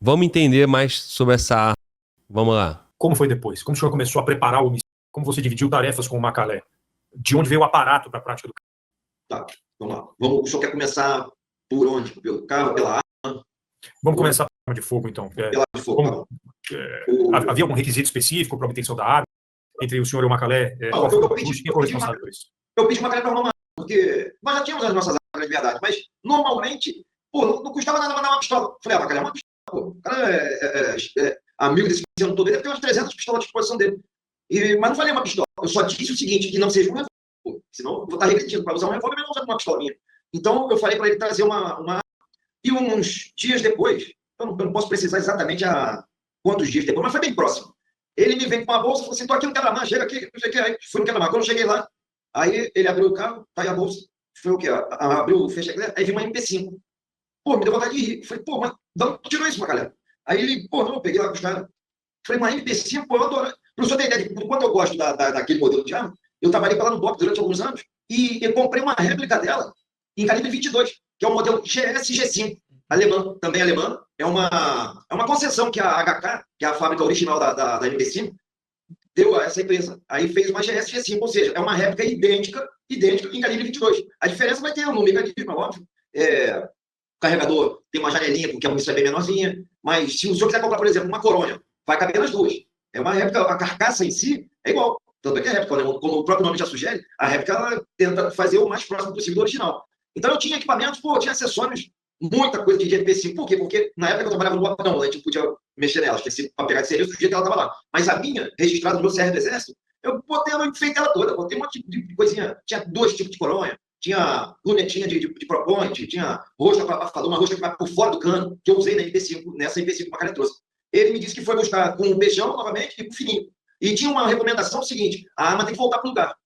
Vamos entender mais sobre essa arma. Vamos lá. Como foi depois? Como o senhor começou a preparar o homicídio? Como você dividiu tarefas com o Macalé? De onde veio o aparato para a prática do crime? Tá, vamos lá. O senhor quer começar por onde? Pelo carro, pela arma? Vamos começar pela arma de fogo, então. Pela arma de fogo. Havia algum requisito específico para a obtenção da arma? Entre o senhor e o Macalé? Não, Quem foi o responsável por isso? Eu pedi o Macalé para arrumar uma arma, porque nós já tínhamos as nossas armas de verdade, mas normalmente, não custava nada mandar uma pistola. Falei, Macalé, uma pistola, pô. O cara é amigo desse ano todo, ele deve ter umas 300 pistolas à disposição dele. Mas não falei uma pistola. Eu só disse o seguinte, que não seja um revólver. Senão eu vou estar regredindo para usar um revólver, mas não usar uma pistolinha. Então eu falei para ele trazer uma arma. E uns dias depois, eu não posso precisar exatamente quantos dias depois, mas foi bem próximo. Ele me vem com uma bolsa e falou assim, tô aqui no quebra-mar, chega aqui, não sei o que. Aí fui no quebra-mar. Quando eu cheguei lá, aí ele abriu o carro, tá aí a bolsa. Foi o quê? Abriu, fechei, aí vi uma MP5. Pô, me deu vontade de rir. Falei, pô, mas de onde tirou isso, Macalé? Aí ele, pô, não, eu peguei lá com os caras. Falei, uma MP5, pô, eu adoro. Para o senhor ter ideia de quanto eu gosto daquele modelo de arma, eu trabalhei para lá no BOP durante alguns anos e eu comprei uma réplica dela em calibre 22, que é o modelo GS-G5, alemã, também alemã. É uma concessão que a HK, que é a fábrica original da MP5, deu a essa empresa. Aí fez uma GS-G5, ou seja, é uma réplica idêntica em calibre 22. A diferença vai ter no mecanismo, óbvio. O carregador tem uma janelinha, porque a munição é bem menorzinha, mas se o senhor quiser comprar, por exemplo, uma coronha, vai caber nas duas. É uma réplica, a carcaça em si é igual. Tanto é que a réplica, né, como o próprio nome já sugere, a réplica ela tenta fazer o mais próximo possível do original. Então eu tinha equipamentos, tinha acessórios, muita coisa de MP5. Por quê? Porque na época eu trabalhava no BOP, a gente não podia mexer nela, para pegar de serviço do dia que ela estava lá. Mas a minha, registrada no meu CR do Exército, eu botei ela, enfeitei ela toda, botei um monte de coisinha. Tinha 2 tipos de coronha, tinha lunetinha de propoint, tinha rosca para abafador, uma rosca que vai por fora do cano, que eu usei na MP5, nessa MP5 que o Macalé trouxe. Ele me disse que foi buscar com o peixão, novamente, e com o fininho. E tinha uma recomendação seguinte, a arma tem que voltar para o lugar.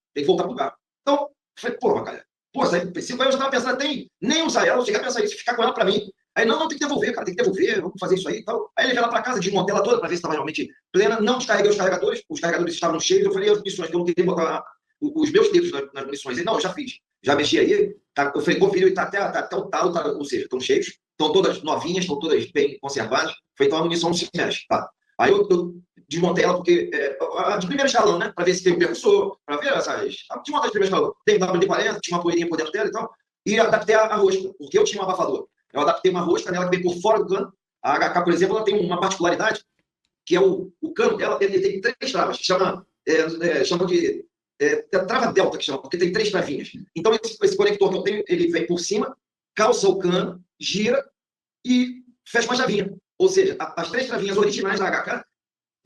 Então, eu falei, pô, Macalé, essa MP5, aí eu já estava pensando até nem usar ela, eu cheguei a pensar isso, ficar com ela para mim. Aí, não, tem que devolver, cara, tem que devolver, vamos fazer isso aí e tal. Aí levei ela para casa, desmontei ela toda para ver se estava realmente plena, não descarreguei os carregadores estavam cheios, eu falei, as munições, que eu não queria botar os meus dedos nas munições. Ele, não, eu já fiz, já mexi aí, tá, eu falei, conferiu, e tá até o talo, ou seja, estão cheios, estão todas novinhas, estão todas bem conservadas, foi então a munição não se mexe, tá? Aí eu desmontei ela porque de primeiro escalão, né, para ver se tem um percussor, para ver essas, desmontei de primeiro escalão, tem WD-40, tinha uma poeirinha por dentro dela e tal, e adaptei a rosca, porque eu tinha um abafador. Eu adaptei uma rosca nela que vem por fora do cano. A HK, por exemplo, ela tem uma particularidade, que é o cano dela, ele tem 3 travas, que chamam de trava delta, que chama, porque tem 3 travinhas. Então, esse conector que eu tenho, ele vem por cima, calça o cano, gira e fecha uma chavinha. Ou seja, as 3 travinhas originais da HK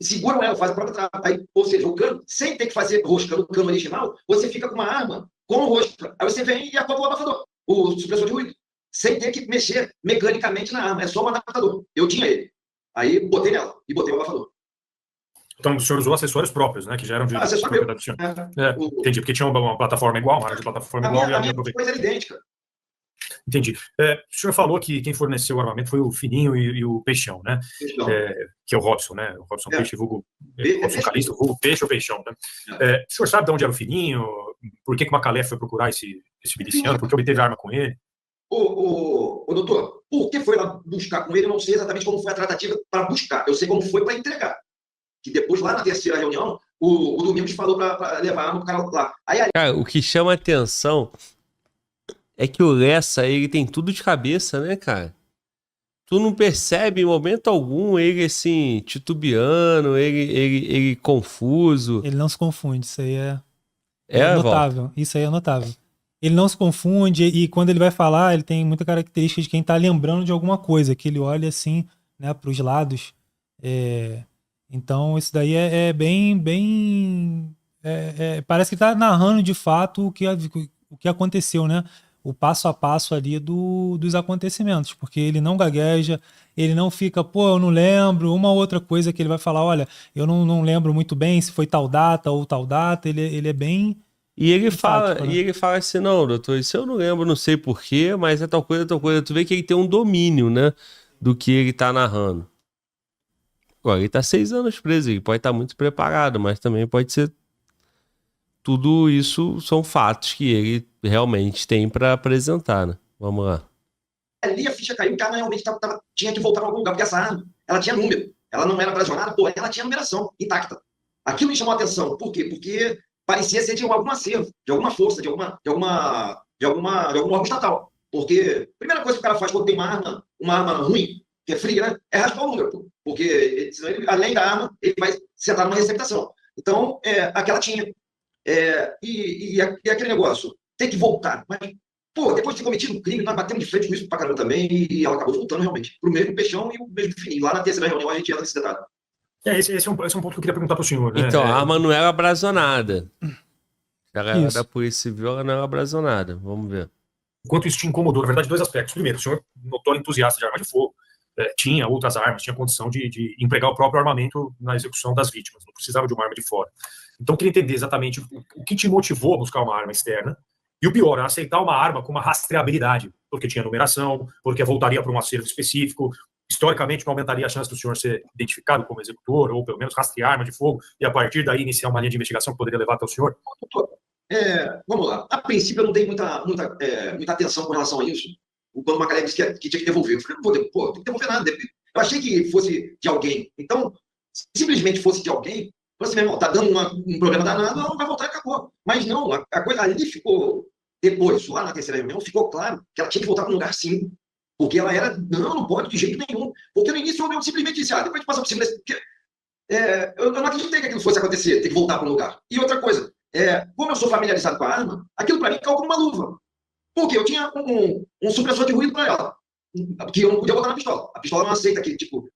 seguram ela, faz a própria trava. Aí, ou seja, o cano, sem ter que fazer rosca no cano original, você fica com uma arma com rosca. Aí você vem e acopla o abafador, o supressor de ruído, sem ter que mexer mecanicamente na arma. É só um adaptador. Eu tinha ele. Aí botei nela e botei o abafador. Então o senhor usou acessórios próprios, né? Que já eram de propriedade do senhor. Entendi, porque tinha uma plataforma igual, uma área de plataforma igual. A minha coisa era idêntica. Entendi. O senhor falou que quem forneceu o armamento foi o Fininho e o Peixão, né? Que é o Robson, né? O Robson Peixe, vulgo Robson Calixto, vulgo Peixe ou Peixão, né? O senhor sabe de onde era o Fininho? Por que o Macalé foi procurar esse miliciano? Por que obteve arma com ele? Doutor, por que foi lá buscar com ele? Eu não sei exatamente como foi a tratativa para buscar. Eu sei como foi para entregar. Que depois, lá na terceira reunião, o Domingos falou para levar a arma pro cara lá. Cara, o que chama atenção é que o Lessa, ele tem tudo de cabeça, né, cara? Tu não percebe em momento algum ele, assim, titubeando, ele confuso. Ele não se confunde, isso aí é notável. Volta. Isso aí é notável. Ele não se confunde e quando ele vai falar, ele tem muita característica de quem tá lembrando de alguma coisa, que ele olha assim, né, pros lados. Então, isso daí é bem... parece que tá narrando de fato o que aconteceu, né? O passo a passo ali dos acontecimentos, porque ele não gagueja, ele não fica, eu não lembro, uma outra coisa que ele vai falar, olha, eu não lembro muito bem se foi tal data ou tal data, ele é bem... E ele fala, né? Ele fala assim, não, doutor, isso eu não lembro, não sei porquê, mas é tal coisa. Tu vê que ele tem um domínio, né, do que ele tá narrando. Agora, ele tá 6 anos preso, ele pode estar muito preparado, mas também pode ser... Tudo isso são fatos que ele realmente tem para apresentar, né? Vamos lá. Ali a ficha caiu, o cara realmente tinha que voltar para algum lugar, porque essa arma, ela tinha número. Ela não era abrasionada, porém ela tinha numeração intacta. Aquilo me chamou a atenção. Por quê? Porque parecia ser de algum acervo, de alguma força, de algum órgão estatal. Porque a primeira coisa que o cara faz quando tem uma arma ruim, que é fria, né? É raspar o número. Porque ele, além da arma, ele vai sentar numa receptação. Então, aquela tinha. E aquele negócio, tem que voltar. Mas, pô, depois de ter cometido um crime, nós batemos de frente com isso pra caramba também, e ela acabou voltando realmente pro mesmo Peixão e o mesmo Fininho. Lá na terceira reunião a gente entra nesse detalhe. Esse é um ponto que eu queria perguntar pro senhor, né? Então, a arma não era abrasionada. Ela da Polícia Civil, ela não era abrasionada. Vamos ver. Enquanto isso te incomodou, na verdade, dois aspectos. Primeiro, o senhor notório entusiasta de arma de fogo, tinha outras armas, tinha condição de empregar o próprio armamento na execução das vítimas, não precisava de uma arma de fora. Então, eu queria entender exatamente o que te motivou a buscar uma arma externa, e o pior, a aceitar uma arma com uma rastreabilidade, porque tinha numeração, porque voltaria para um acervo específico, historicamente não aumentaria a chance do senhor ser identificado como executor, ou pelo menos rastrear arma de fogo, e a partir daí iniciar uma linha de investigação que poderia levar até o senhor? Vamos lá. A princípio, eu não dei muita atenção com relação a isso. Quando o Macalé disse que tinha que devolver, eu falei, não vou devolver, não tem que devolver nada. Eu achei que fosse de alguém. Então, se simplesmente fosse de alguém, você mesmo, tá dando um problema danado, não vai voltar e acabou. Mas não, a coisa ali ficou, depois, lá na terceira reunião, ficou claro que ela tinha que voltar para um lugar sim. Porque ela era, não pode de jeito nenhum. Porque no início eu simplesmente disse, depois de passar por cima desse. Eu não acreditei que aquilo fosse acontecer, ter que voltar para um lugar. E outra coisa, como eu sou familiarizado com a arma, aquilo para mim caiu como uma luva. Porque eu tinha um supressor de ruído para ela, que eu não podia botar na pistola. A pistola não aceita que, tipo,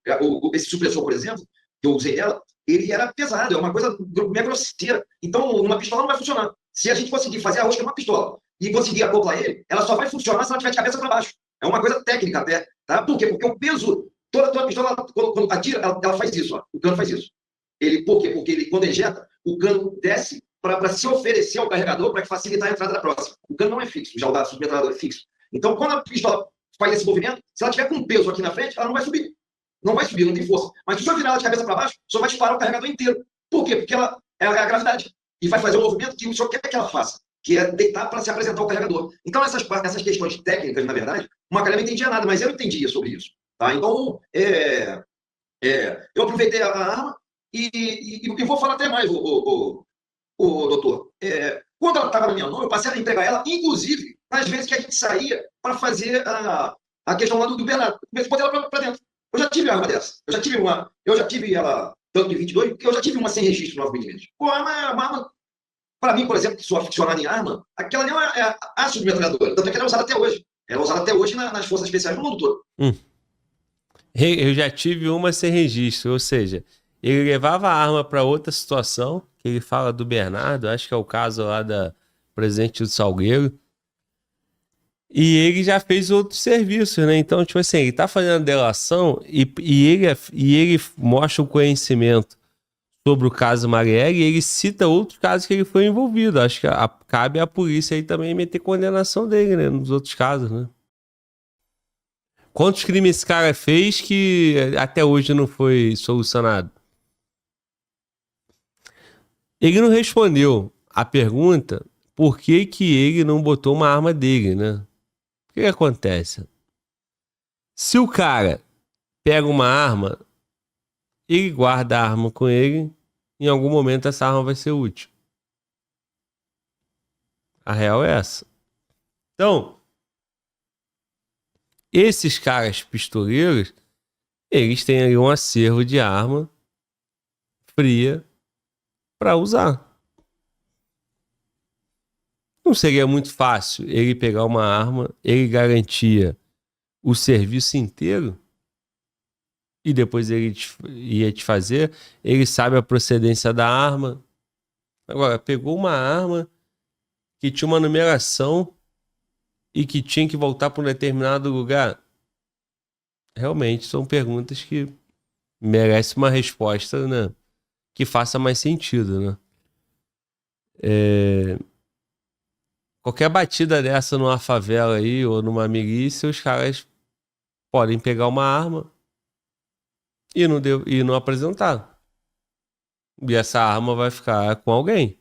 esse supressor, por exemplo, que eu usei ela, ele era pesado, é uma coisa meio grosseira. Então, uma pistola não vai funcionar. Se a gente conseguir fazer a rosca numa pistola e conseguir acoplar ele, ela só vai funcionar se ela tiver de cabeça para baixo. É uma coisa técnica até, tá? Por quê? Porque o peso, toda pistola, quando atira, ela faz isso, ó. O cano faz isso. Por quê? Porque quando ejeta, o cano desce para se oferecer ao carregador para facilitar a entrada da próxima. O cano não é fixo, já o da submetralhadora é fixo. Então, quando a pistola faz esse movimento, se ela tiver com peso aqui na frente, ela não vai subir. Não vai subir, não tem força. Mas se o senhor virar ela de cabeça para baixo, só vai disparar o carregador inteiro. Por quê? Porque ela é a gravidade. E vai fazer o movimento que o senhor quer que ela faça, que é deitar para se apresentar ao carregador. Então, essas questões técnicas, na verdade, o Macalé não entendia nada, mas eu entendia sobre isso. Tá? Então, eu aproveitei a arma e vou falar até mais, doutor. Quando ela estava na minha mão, eu passei a entregar ela, inclusive, nas vezes que a gente saía para fazer a questão lá do Bernardo. Eu botei ela para dentro. Eu já tive a arma dessa. Eu já tive ela, tanto de 22, porque eu já tive uma sem registro 9mm. Pô, a arma, para mim, por exemplo, que sou aficionado em arma, aquela ali é a submetralhadora. Tanto é que ela é usada até hoje. Ela é usada até hoje nas forças especiais do mundo todo. Eu já tive uma sem registro, ou seja, ele levava a arma para outra situação, que ele fala do Bernardo, acho que é o caso lá da Presidente do Salgueiro, e ele já fez outros serviços, né? Então, tipo assim, ele tá fazendo a delação e ele mostra o conhecimento sobre o caso Marielle e ele cita outros casos que ele foi envolvido. Acho que cabe à polícia aí também meter condenação dele, né? Nos outros casos, né? Quantos crimes esse cara fez que até hoje não foi solucionado? Ele não respondeu a pergunta por que ele não botou uma arma dele, né? O que acontece? Se o cara pega uma arma, ele guarda a arma com ele, em algum momento essa arma vai ser útil. A real é essa. Então, esses caras pistoleiros, eles têm ali um acervo de arma fria para usar. Não seria muito fácil ele pegar uma arma, ele garantia o serviço inteiro e depois ele ia te fazer, ele sabe a procedência da arma. Agora, pegou uma arma que tinha uma numeração e que tinha que voltar para um determinado lugar. Realmente são perguntas que merecem uma resposta, né, que faça mais sentido, né? Qualquer batida dessa numa favela aí ou numa milícia, os caras podem pegar uma arma e não apresentar. E essa arma vai ficar com alguém,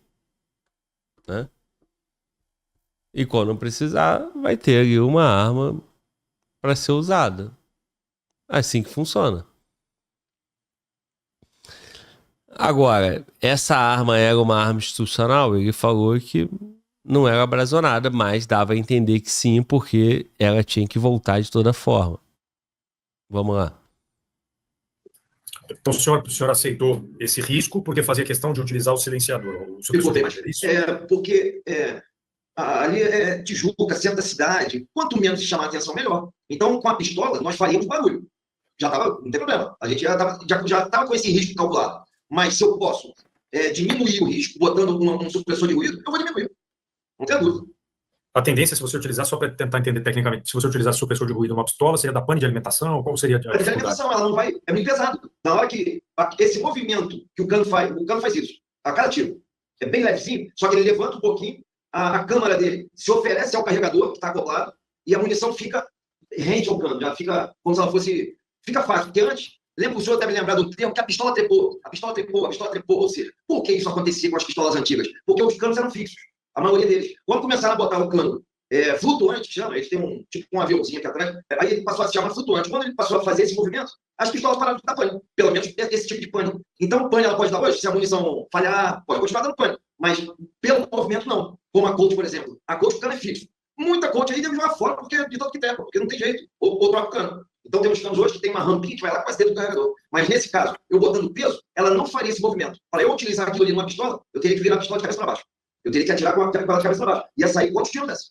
né? E quando precisar, vai ter ali uma arma para ser usada. Assim que funciona. Agora, essa arma era uma arma institucional? Ele falou que não era brazonada, mas dava a entender que sim, porque ela tinha que voltar de toda forma. Vamos lá. Então, o senhor aceitou esse risco porque fazia questão de utilizar o silenciador? Porque ali é Tijuca, centro da cidade. Quanto menos chamar a atenção, melhor. Então, com a pistola, nós faríamos barulho. Não tem problema. A gente já estava com esse risco calculado. Mas se eu posso diminuir o risco botando um supressor de ruído, eu vou diminuir. Não tem dúvida. A tendência, se você utilizar, só para tentar entender tecnicamente, se você utilizar supressor de ruído numa pistola, seria da pane de alimentação? Qual seria a pane de alimentação, ela não vai... É muito pesado. Na hora que esse movimento que o cano faz isso, a cada tiro, é bem levezinho, só que ele levanta um pouquinho, a câmara dele se oferece ao carregador, que está acoplado, e a munição fica rente ao cano, já fica como se ela fosse... Fica fácil, porque antes, lembra, o senhor deve lembrar do termo que a pistola trepou, ou seja, por que isso acontecia com as pistolas antigas? Porque os canos eram fixos. A maioria deles. Quando começaram a botar o cano flutuante, chama, eles têm um aviãozinho aqui atrás, aí ele passou a se chamar flutuante. Quando ele passou a fazer esse movimento, as pistolas pararam de dar pane. Pelo menos esse tipo de pane. Então, o pane ela pode dar hoje, se a munição falhar, pode continuar dando pane. Mas pelo movimento, não. Como a Colt, por exemplo. A Colt, o cano é fixo. Muita Colt aí deve jogar fora porque de todo que tem, porque não tem jeito. Ou troca o cano. Então, temos canos hoje que tem uma rampinha que vai lá quase dentro do carregador. Mas nesse caso, eu botando peso, ela não faria esse movimento. Para eu utilizar aquilo ali numa pistola, eu teria que virar a pistola de cabeça para baixo. Eu teria que atirar com ela de cabeça para baixo. Ia sair quantos tiros dessa?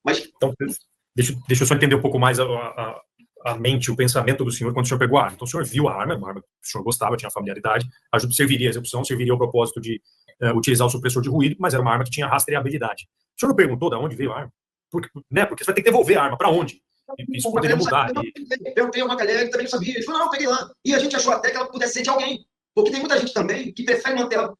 Mas... Então, deixa eu só entender um pouco mais a mente, o pensamento do senhor quando o senhor pegou a arma. Então, o senhor viu a arma que o senhor gostava, tinha familiaridade, serviria a execução, serviria ao propósito de utilizar o supressor de ruído, mas era uma arma que tinha rastreabilidade. O senhor não perguntou de onde veio a arma? Porque você vai ter que devolver a arma. Para onde? Isso poderia mudar. Eu tenho uma galera que também não sabia. Ele falou, não, peguei lá. E a gente achou até que ela pudesse ser de alguém. Porque tem muita gente também que prefere manter ela.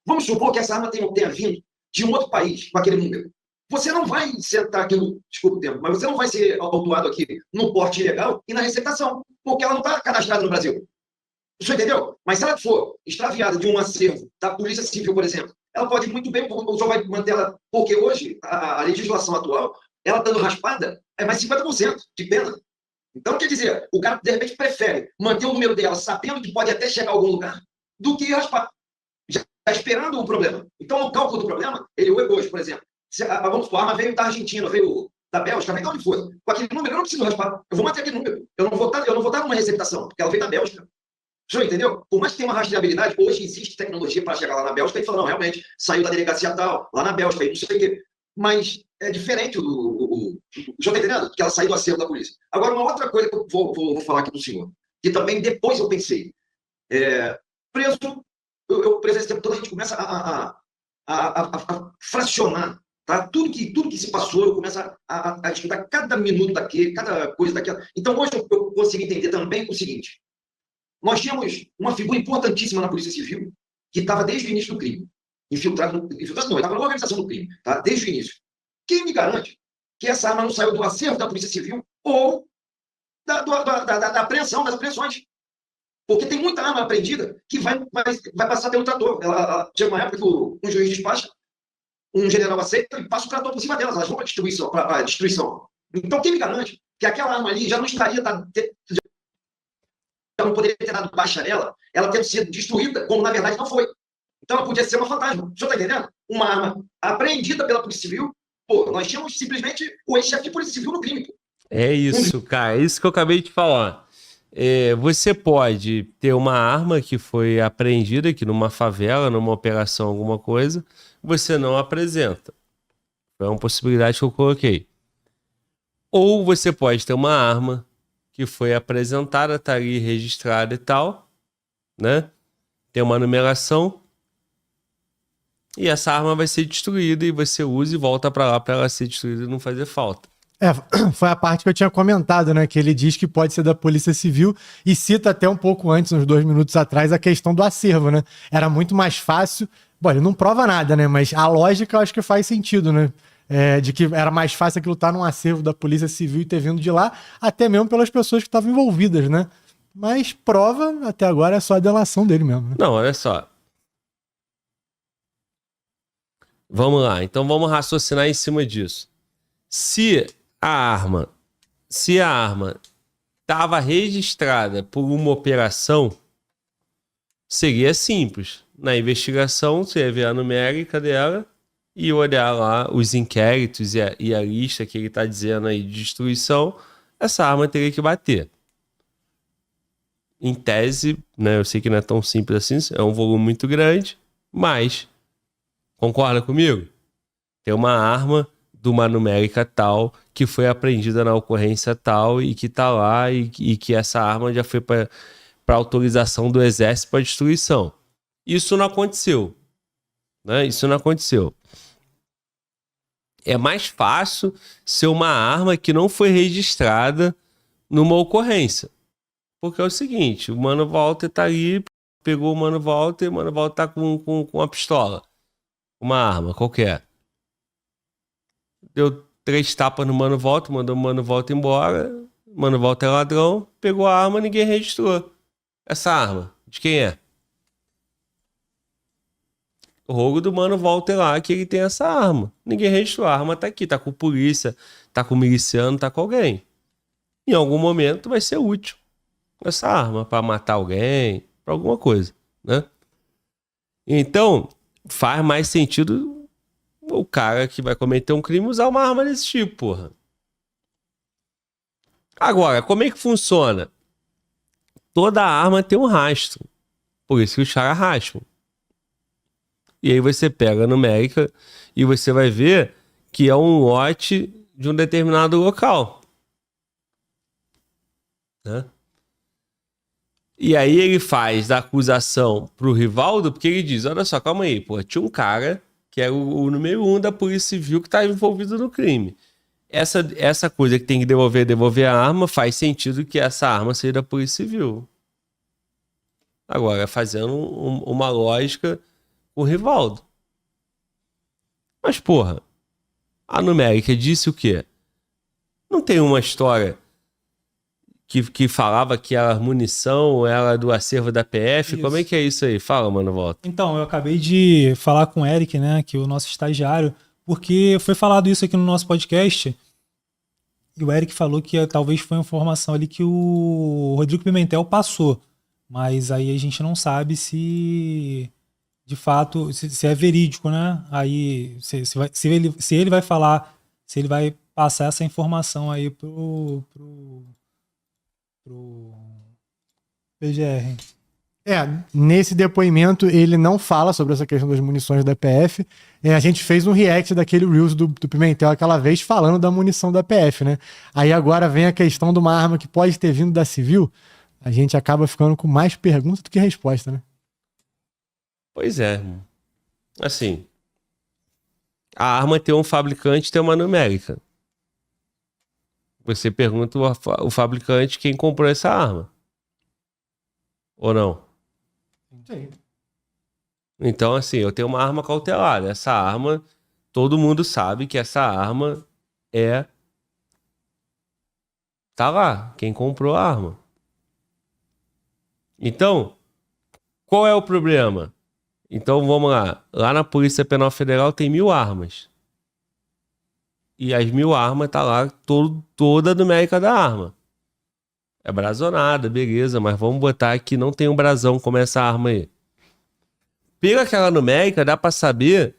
Vamos supor que essa arma tenha vindo de um outro país com aquele número. Você não vai sentar aqui desculpa o tempo, mas você não vai ser autuado aqui no porte ilegal e na receptação, porque ela não está cadastrada no Brasil. Você entendeu? Mas se ela for extraviada de um acervo da Polícia Civil, por exemplo, ela pode muito bem, o senhor vai manter ela, porque hoje a legislação atual, ela estando raspada, é mais 50% de pena. Então, quer dizer, o cara, de repente, prefere manter o número dela, sabendo que pode até chegar a algum lugar, do que raspar, já está esperando um problema. Então, o cálculo do problema, ele hoje, por exemplo, vamos supor, a arma veio da Argentina, veio da Bélgica, veio de onde for. Com aquele número, eu não preciso raspar. Eu vou manter aquele número. Eu não vou dar numa receptação, porque ela veio da Bélgica. O senhor entendeu? Por mais que tenha uma rastreabilidade, hoje existe tecnologia para chegar lá na Bélgica e falar, não, realmente, saiu da delegacia tal, lá na Bélgica, não sei o quê. Mas é diferente o senhor está entendendo? Que ela saiu do acervo da polícia. Agora, uma outra coisa que eu vou falar aqui para o senhor, que também depois eu pensei, preso esse tempo todo, a gente começa a fracionar, tá? Tudo que se passou, eu começo a estudar cada minuto daquele, cada coisa daquela. Então, hoje eu consigo entender também o seguinte, nós tínhamos uma figura importantíssima na Polícia Civil, que estava desde o início do crime, infiltrado não, ele estava na organização do crime, tá? Desde o início. Quem me garante que essa arma não saiu do acervo da Polícia Civil ou da apreensão, das apreensões? Porque tem muita arma apreendida que vai passar pelo trator. Chega uma época que um juiz despacha, um general aceita e passa o trator por cima delas, elas vão para a destruição. Então, quem me garante que aquela arma ali já não estaria... Já não poderia ter dado baixa nela, ela tendo sido destruída, como na verdade não foi. Então, ela podia ser uma fantasma. O senhor está entendendo? Uma arma apreendida pela Polícia Civil. Pô, nós tínhamos simplesmente o ex-chefe de Polícia Civil no crime. Pô. É isso, cara. É isso que eu acabei de falar. Você pode ter uma arma que foi apreendida aqui numa favela, numa operação, alguma coisa, você não apresenta. É uma possibilidade que eu coloquei. Ou você pode ter uma arma que foi apresentada, tá ali registrada e tal, né? Tem uma numeração e essa arma vai ser destruída e você usa e volta para lá para ela ser destruída e não fazer falta. Foi a parte que eu tinha comentado, né? Que ele diz que pode ser da Polícia Civil e cita até um pouco antes, uns 2 minutos atrás, a questão do acervo, né? Era muito mais fácil. Bom, ele não prova nada, né? Mas a lógica eu acho que faz sentido, né? De que era mais fácil aquilo estar num acervo da Polícia Civil e ter vindo de lá, até mesmo pelas pessoas que estavam envolvidas, né? Mas prova, até agora, é só a delação dele mesmo. Né? Não, olha só. Vamos lá, então vamos raciocinar em cima disso. Se a arma estava registrada por uma operação, seria simples. Na investigação, você ia ver a numérica dela e olhar lá os inquéritos e a lista que ele está dizendo aí de destruição, essa arma teria que bater. Em tese, né, eu sei que não é tão simples assim, é um volume muito grande, mas, concorda comigo? Tem uma arma de uma numérica tal que foi apreendida na ocorrência tal e que está lá e que essa arma já foi para autorização do exército para destruição. Isso não aconteceu. Né? Isso não aconteceu. É mais fácil ser uma arma que não foi registrada numa ocorrência. Porque é o seguinte, o Mano Walter tá ali, pegou o Mano Walter tá com uma pistola. Uma arma qualquer. Deu 3 tapas no Mano Walter, mandou o Mano Walter embora. O Mano Walter é ladrão, pegou a arma, ninguém registrou. Essa arma, de quem é? O rogo do Mano Walter lá, que ele tem essa arma. Ninguém registrou, a arma tá aqui, tá com polícia, tá com miliciano, tá com alguém. Em algum momento vai ser útil essa arma para matar alguém, para alguma coisa, né? Então, faz mais sentido o cara que vai cometer um crime usar uma arma desse tipo, porra. Agora, como é que funciona? Toda arma tem um rastro. Por isso que os caras rastram. E aí você pega a numérica e você vai ver que é um lote de um determinado local. Né? E aí ele faz da acusação pro Rivaldo, porque ele diz, olha só, calma aí, pô, tinha um cara que era o número 1 da Polícia Civil que estava envolvido no crime. Essa coisa que tem que devolver a arma, faz sentido que essa arma seja da Polícia Civil. Agora, fazendo uma lógica com o Rivaldo. Mas, porra, a numérica disse o quê? Não tem uma história que falava que a munição era do acervo da PF? Isso. Como é que é isso aí? Fala, Mano Walter. Então, eu acabei de falar com o Eric, né, que é o nosso estagiário, porque foi falado isso aqui no nosso podcast, e o Eric falou que talvez foi uma informação ali que o Rodrigo Pimentel passou, mas aí a gente não sabe se de fato, se é verídico, né? Aí, se ele vai falar, se ele vai passar essa informação aí pro PGR. Nesse depoimento ele não fala sobre essa questão das munições da PF. A gente fez um react daquele Reels do Pimentel aquela vez falando da munição da PF, né? Aí agora vem a questão de uma arma que pode ter vindo da civil. A gente acaba ficando com mais perguntas do que resposta, né? Pois é. Assim, a arma tem um fabricante, tem uma numérica. Você pergunta o fabricante quem comprou essa arma. Ou não? Sim. Então, assim, eu tenho uma arma cautelada. Essa arma, todo mundo sabe que essa arma tá lá, quem comprou a arma. Então, qual é o problema? Então, vamos lá. Lá na Polícia Penal Federal tem 1000 armas. E as 1000 armas tá lá toda a numérica da arma. É brazonada, beleza, mas vamos botar que não tem um brasão como essa arma aí. Pela aquela numérica, dá pra saber,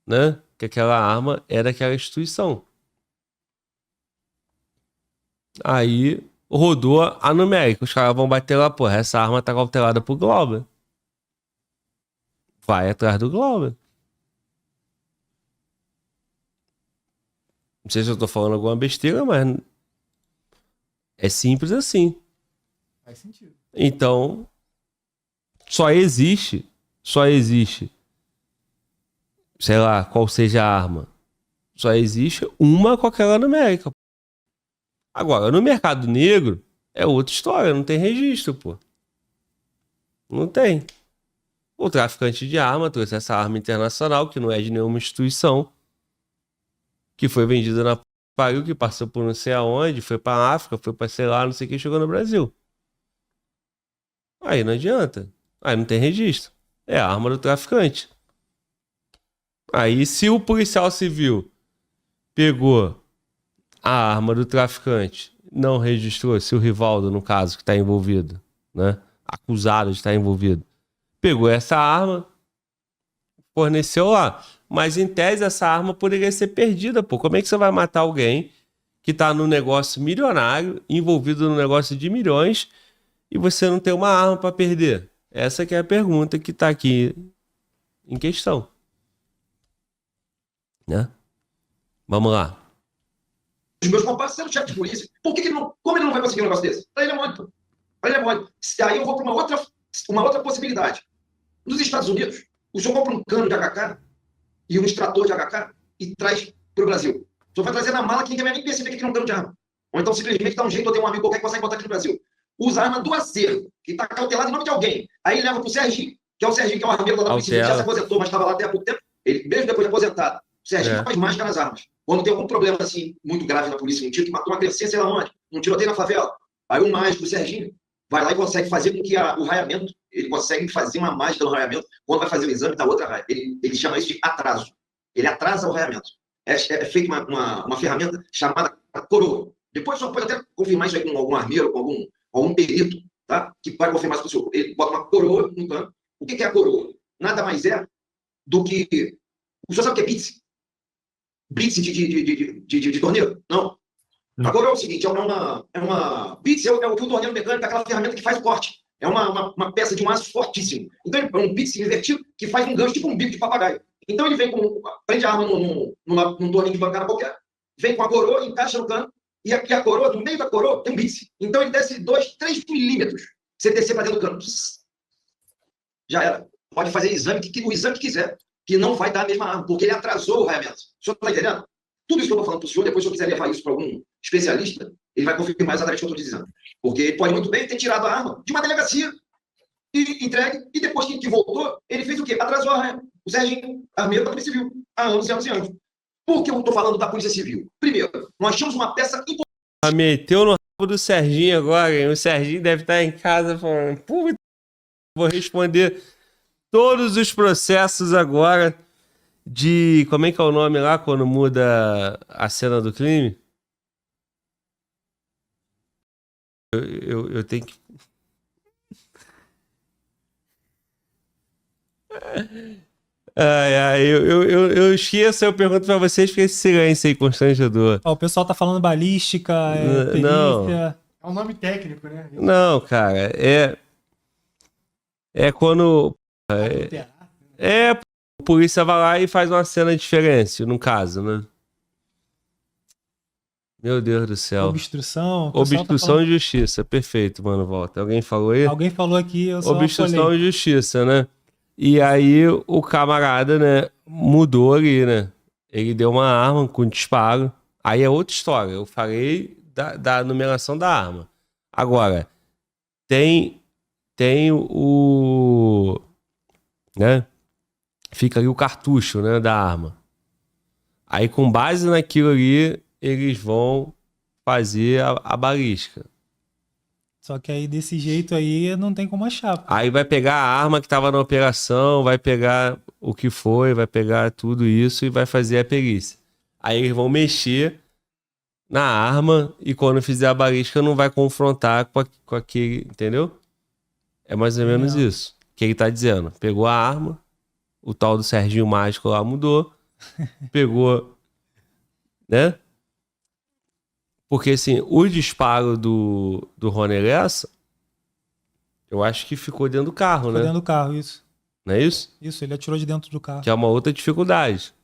né, que aquela arma é daquela instituição. Aí rodou a numérica. Os caras vão bater lá, porra, essa arma tá cautelada pro Glauber. Vai atrás do Glauber. Não sei se eu tô falando alguma besteira, mas é simples assim. Faz sentido. Então, só existe, sei lá, qual seja a arma. Só existe uma com aquela numérica. Agora, no mercado negro, é outra história, não tem registro, pô. Não tem. O traficante de arma trouxe essa arma internacional, que não é de nenhuma instituição, que foi vendida na Paris, que passou por não sei aonde, foi pra África, foi pra sei lá, não sei o que, chegou no Brasil. Aí não adianta. Aí não tem registro. É a arma do traficante. Aí se o policial civil pegou a arma do traficante, não registrou, se o Rivaldo, no caso, que está envolvido, né, acusado de estar envolvido, pegou essa arma, forneceu lá. Mas, em tese, essa arma poderia ser perdida, pô. Como é que você vai matar alguém que tá num negócio milionário, envolvido num negócio de milhões, e você não tem uma arma para perder? Essa que é a pergunta que tá aqui em questão. Né? Vamos lá. Os meus compadres sendo chefe de polícia. Por que ele não... Como ele não vai conseguir um negócio desse? Para ele é muito. Para ele é muito. Aí eu vou para uma outra possibilidade. Nos Estados Unidos, o senhor compra um cano de HK e um extrator de HK e traz para o Brasil. O senhor vai trazer na mala que ninguém vai nem perceber que aqui é um cano de arma. Ou então simplesmente dá um jeito, ou tem um amigo qualquer que consegue botar aqui no Brasil. Usa a arma do acervo, que está cautelada em nome de alguém. Aí leva para o Serginho, que é o armeiro lá da polícia, que já se aposentou, mas estava lá até há pouco tempo. Ele, mesmo depois de aposentado, o Serginho faz mágica nas armas. Quando tem algum problema assim, muito grave na polícia, um tiro que matou uma criança, sei lá onde, um tiroteio na favela, aí o mágico, o Serginho, vai lá e consegue fazer com que o raiamento, ele consegue fazer uma mágica no raiamento, quando vai fazer o exame da outra raia. Ele chama isso de atraso. Ele atrasa o raiamento. É feita uma ferramenta chamada coroa. Depois o senhor pode até confirmar isso aí com algum armeiro, com algum perito, tá? Que vai confirmar isso para o senhor. Ele bota uma coroa no cano. O que é a coroa? Nada mais é do que... O senhor sabe o que é blitz? Blitz de torneiro? Não. A coroa é o seguinte, blitz é o que o torneiro mecânico é aquela ferramenta que faz o corte. É uma peça de um aço fortíssimo. Então é um blitz invertido que faz um gancho, tipo um bico de papagaio. Então ele vem prende a arma num torninho de bancada qualquer, vem com a coroa, encaixa no cano, e aqui a coroa, no meio da coroa, tem um blitz. Então ele desce 2, 3 milímetros. Você descer para dentro do cano. Já era. Pode fazer o exame que quiser, que não vai dar a mesma arma, porque ele atrasou o raiamento. O senhor está entendendo? Tudo isso que eu estou falando para o senhor, depois se eu quiser levar isso para algum especialista, ele vai confirmar exatamente o que eu estou dizendo. Porque ele pode muito bem ter tirado a arma de uma delegacia e entregue, e depois que voltou, ele fez o quê? Atrasou a arma. O Serginho, armeiro da Polícia Civil, há anos e anos e anos. Por que eu estou falando da Polícia Civil? Primeiro, nós tínhamos uma peça importante. Meteu no rabo do Serginho agora, hein? O Serginho deve estar em casa falando, puta, vou responder todos os processos agora de... Como é que é o nome lá quando muda a cena do crime? Eu tenho que... Eu esqueço, eu pergunto pra vocês porque esse silêncio aí constrangedor. O pessoal tá falando balística, perícia. Não. É um nome técnico, né? Não, cara, é quando a polícia vai lá e faz uma cena diferente, no caso, né? Meu Deus do céu. Obstrução. Obstrução e justiça, perfeito, mano, volta. Alguém falou aí? Alguém falou aqui, eu só Obstrução falei. e justiça, né? E aí o camarada, né, mudou ali, né? Ele deu uma arma com disparo. Aí é outra história. Eu falei da numeração da arma. Agora, tem o... né? Fica ali o cartucho, né, da arma. Aí, com base naquilo ali, eles vão fazer a balística. Só que aí, desse jeito aí, não tem como achar. Pô. Aí vai pegar a arma que estava na operação, vai pegar o que foi, vai pegar tudo isso e vai fazer a perícia. Aí eles vão mexer na arma e quando fizer a balística não vai confrontar com aquele, entendeu? É mais ou menos isso que ele tá dizendo. Pegou a arma, o tal do Serginho Mágico lá mudou, pegou, né? Porque, assim, o disparo do Rony Lessa, eu acho que ficou dentro do carro, né? Ficou dentro do carro, isso. Não é isso? Isso, ele atirou de dentro do carro. Que é uma outra dificuldade.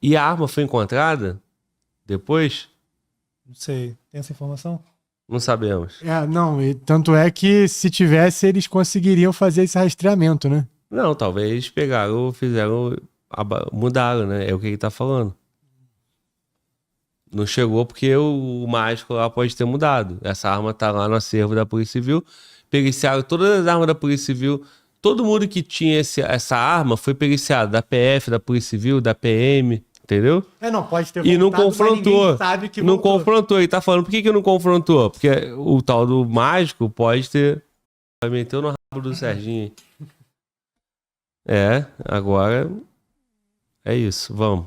E a arma foi encontrada depois? Não sei. Tem essa informação? Não sabemos. Não, e tanto é que se tivesse, eles conseguiriam fazer esse rastreamento, né? Não, talvez pegaram, fizeram, mudaram, né? É o que ele tá falando. Não chegou porque o mágico lá pode ter mudado. Essa arma tá lá no acervo da Polícia Civil. Periciaram todas as armas da Polícia Civil. Todo mundo que tinha essa arma foi periciado. Da PF, da Polícia Civil, da PM. Entendeu? Não pode ter voltado, e não confrontou. Sabe que não voltou. Confrontou. Ele tá falando, por que não confrontou? Porque o tal do mágico pode ter... Meteu no rabo do Serginho. Agora... É isso, vamos.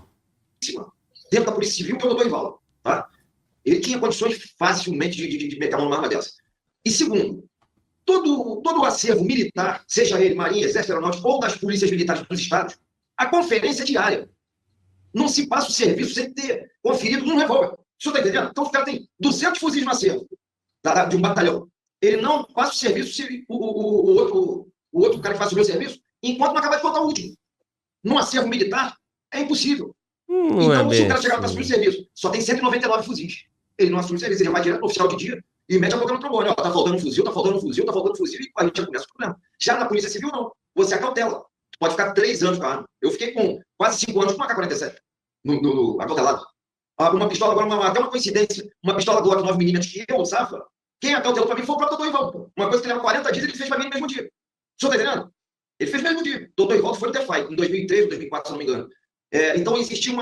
Dentro da Polícia Civil, que é o doutor Ivaldo, tá? Ele tinha condições facilmente de meter a mão numa arma dessa. E segundo, todo o acervo militar, seja ele Marinha, Exército, Aeronáutica ou das polícias militares dos estados, a conferência diária. Não se passa o serviço sem ter conferido um revólver. O senhor está entendendo? Então, os caras têm 200 fuzis no acervo de um batalhão. Ele não passa o serviço se o outro cara que faz o meu serviço, enquanto não acabar de botar o último. Num acervo militar, é impossível. Então, se o cara chegar para assumir o serviço, só tem 199 fuzis. Ele não assume o serviço, ele vai direto no oficial de dia e mete a boca no trombone. Ó, tá faltando um fuzil, tá faltando um fuzil, tá faltando um fuzil, e a gente já começa o problema. Já na Polícia Civil, não. Você acautela. Tu pode ficar 3 anos com a arma. Eu fiquei com quase 5 anos com uma AK-47 no acautelado. Uma pistola, agora, até uma coincidência, uma pistola Glock 9mm que eu usava, quem acautelou para mim foi o próprio doutor Ivaldo. Uma coisa que leva 40 dias, ele fez para mim no mesmo dia. O senhor tá entendendo? Ele fez no mesmo dia. O doutor Ivaldo foi no DEFAI, em 2003, 2004, se não me engano. Então, existia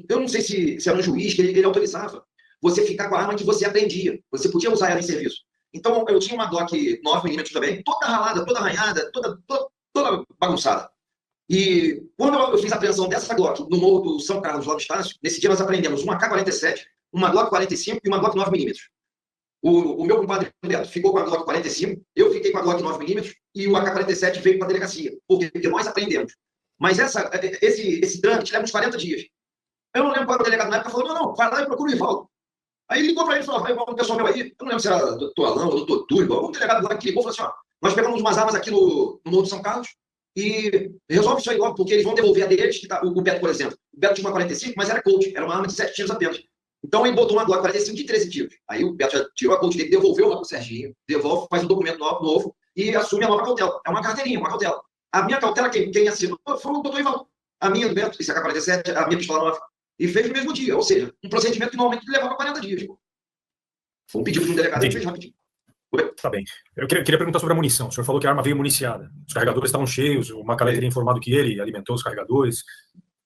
eu não sei se era um juiz que ele autorizava você ficar com a arma que você aprendia. Você podia usar ela em serviço. Então, eu tinha uma Glock 9mm também, toda ralada, toda arranhada, toda bagunçada. E quando eu fiz a apreensão dessa Glock no Morro do São Carlos, lá do Estácio, nesse dia nós aprendemos uma AK-47, uma Glock 45 e uma Glock 9mm. O meu compadre Beto ficou com a Glock 45, eu fiquei com a Glock 9mm e o AK-47 veio para a delegacia. Porque nós aprendemos. Mas esse trâmite leva uns 40 dias. Eu não lembro qual era o delegado na época, falou, não, vai lá e procura o Ivaldo. Aí ele ligou para ele e falou, vai um pessoal meu aí, eu não lembro se era o doutor Alain ou o doutor Túlio, um delegado lá que ligou e falou assim, nós pegamos umas armas aqui no Morro do São Carlos e resolve isso aí logo, porque eles vão devolver a deles, que tá, o Beto, por exemplo. O Beto tinha uma 45, mas era Colt, era uma arma de 7 tiros apenas. Então ele botou uma Glock 45 de 13 tiros. Aí o Beto já tirou a Colt dele, devolveu lá pro Serginho, devolve, faz um documento novo e assume a nova cautela. É uma carteirinha, uma cautela. A minha cautela, quem assinou foi o doutor Ivaldo. A minha do Beto, esse AK-47, a minha pistola nova. E fez no mesmo dia, ou seja, um procedimento que normalmente levava 40 dias. Foi um pedido de um delegado, ele fez rapidinho. Tá bem. Eu queria perguntar sobre a munição. O senhor falou que a arma veio municiada. Os carregadores estavam cheios, o Macalé teria informado que ele alimentou os carregadores.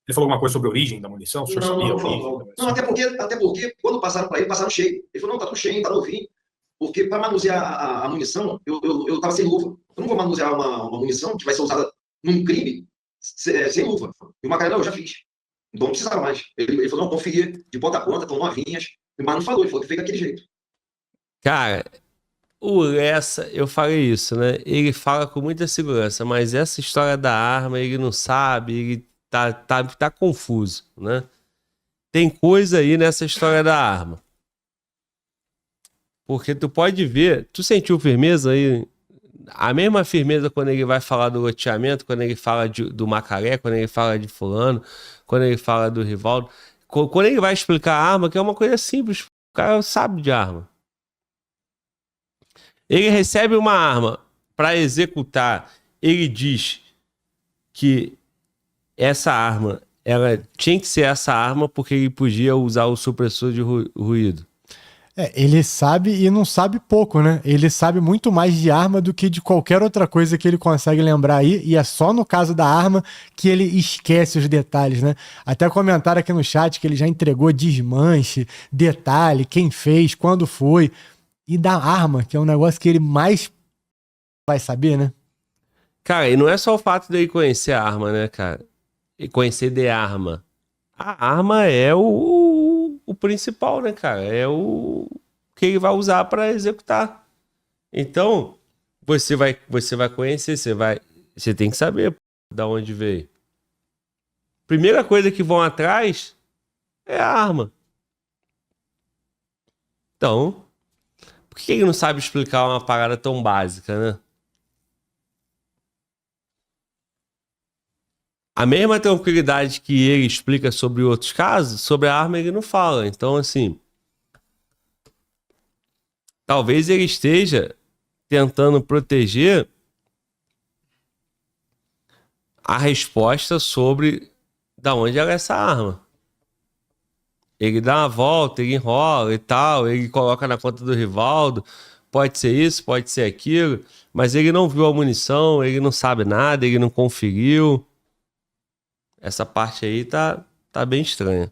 Ele falou alguma coisa sobre a origem da munição? O senhor sabia a origem da munição? Não, até porque quando passaram para ele, passaram cheio. Ele falou, não, tá tudo cheio, tá novinho. Porque para manusear a munição, eu estava sem luva. Eu não vou manusear uma munição que vai ser usada num crime sem luva. E o Macalé, não, eu já fiz. Então não precisava mais. Ele falou, não, confia, de ponta a ponta, estão novinhas. Mas não falou, ele falou que fez daquele jeito. Cara, o Lessa, eu falei isso, né? Ele fala com muita segurança, mas essa história da arma, ele não sabe, ele tá confuso, né? Tem coisa aí nessa história da arma. Porque tu pode ver, tu sentiu firmeza aí? A mesma firmeza quando ele vai falar do loteamento, quando ele fala do Macalé, quando ele fala de fulano, quando ele fala do Rivaldo. Quando ele vai explicar a arma, que é uma coisa simples, o cara sabe de arma. Ele recebe uma arma para executar, ele diz que essa arma, ela tinha que ser essa arma porque ele podia usar o supressor de ruído. Ele sabe e não sabe pouco, né? Ele sabe muito mais de arma do que de qualquer outra coisa que ele consegue lembrar aí, e é só no caso da arma que ele esquece os detalhes, né? Até comentaram aqui no chat que ele já entregou desmanche, detalhe, quem fez, quando foi, e da arma, que é um negócio que ele mais vai saber, né? Cara, e não é só o fato dele conhecer a arma, né, cara? E conhecer de arma. A arma é o principal, né, cara? É o que ele vai usar para executar. Então, você vai conhecer, você tem que saber de onde veio. Primeira coisa que vão atrás é a arma. Então, por que ele não sabe explicar uma parada tão básica, né? A mesma tranquilidade que ele explica sobre outros casos, sobre a arma ele não fala. Então, assim, talvez ele esteja tentando proteger a resposta sobre da onde era essa arma. Ele dá uma volta, ele enrola e tal, ele coloca na conta do Rivaldo, pode ser isso, pode ser aquilo, mas ele não viu a munição, ele não sabe nada, ele não conferiu. Essa parte aí tá bem estranha.